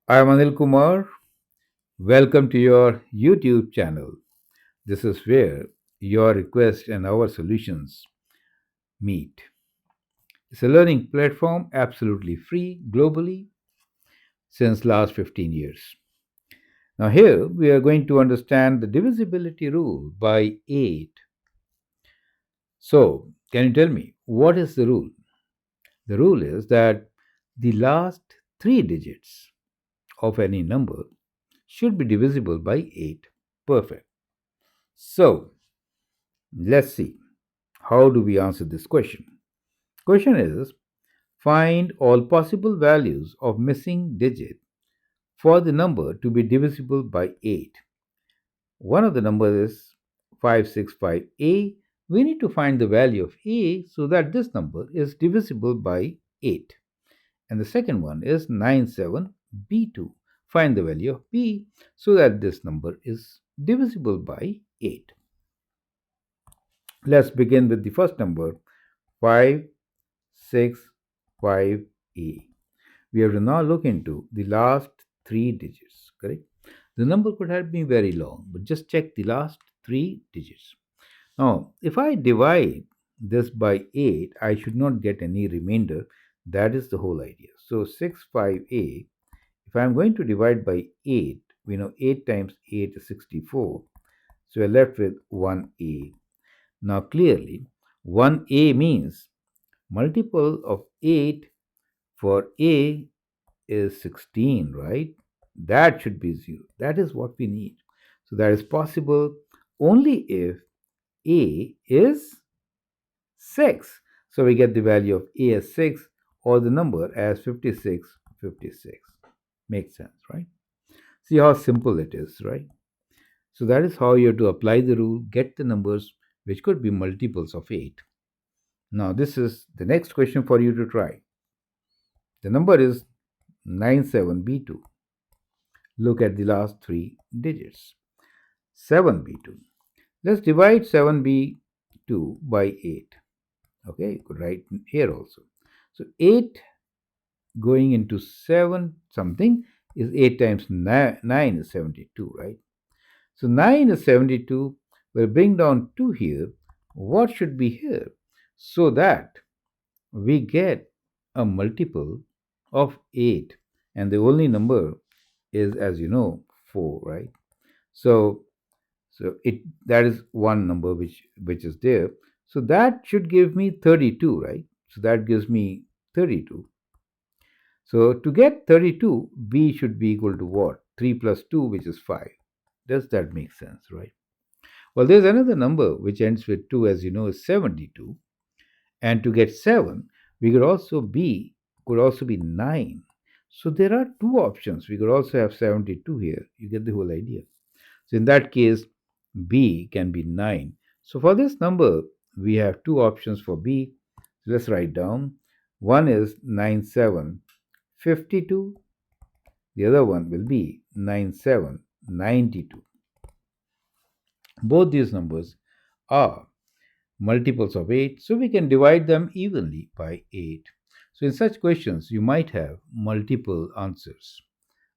I am Anil Kumar. Welcome to your YouTube channel. This is where your requests and our solutions meet. It's a learning platform absolutely free globally since last 15 years. Now here we are going to understand the divisibility rule by 8. So, can you tell me what is the rule? The rule is that the last 3 digits of any number should be divisible by 8. Perfect. So, let's see. How do we answer this question? Question is find all possible values of missing digit for the number to be divisible by 8. One of the numbers is 565a. We need to find the value of a so that this number is divisible by 8. And the second one is 97b2. Find the value of b so that this number is divisible by 8. Let's begin with the first number 565a. We have to now look into the last 3 digits, correct? The number could have been very long, but just check the last 3 digits. Now, if I divide this by 8, I should not get any remainder. That is the whole idea. So 65a, if I'm going to divide by 8, we know 8 times 8 is 64. So we're left with 1a. Now, clearly, 1a means multiple of 8 for a is 16, right? That should be 0. That is what we need. So that is possible only if a is 6. So we get the value of a as 6 or the number as 56, 56. Makes sense, right? See how simple it is, right? So that is how you have to apply the rule, get the numbers which could be multiples of 8. Now, this is the next question for you to try. The number is 97b2. Look at the last 3 digits. 7b2. Let's divide 7b2 by 8. Okay, you could write here also. So 8 going into 7 something is 8 times 9 is 72, right? So 9 is 72. We'll bring down 2 here. What should be here? So that we get a multiple of 8. And the only number is, as you know, 4, right? So it that is one number which is there. So that should give me 32, right? So that gives me 32. So to get 32, b should be equal to what? 3 plus 2, which is 5. Does that make sense, right? Well, there's another number which ends with 2, as you know, is 72. And to get 7, we could also be 9. So there are two options. We could also have 72 here. You get the whole idea. So in that case, b can be 9. So for this number, we have two options for b. So let's write down. One is 9752. The other one will be 9792. Both these numbers are multiples of 8, so we can divide them evenly by 8. So in such questions, you might have multiple answers.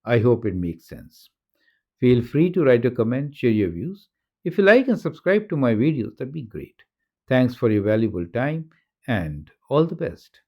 I hope it makes sense. Feel free to write a comment, share your views. If you like and subscribe to my videos, that'd be great. Thanks for your valuable time and all the best.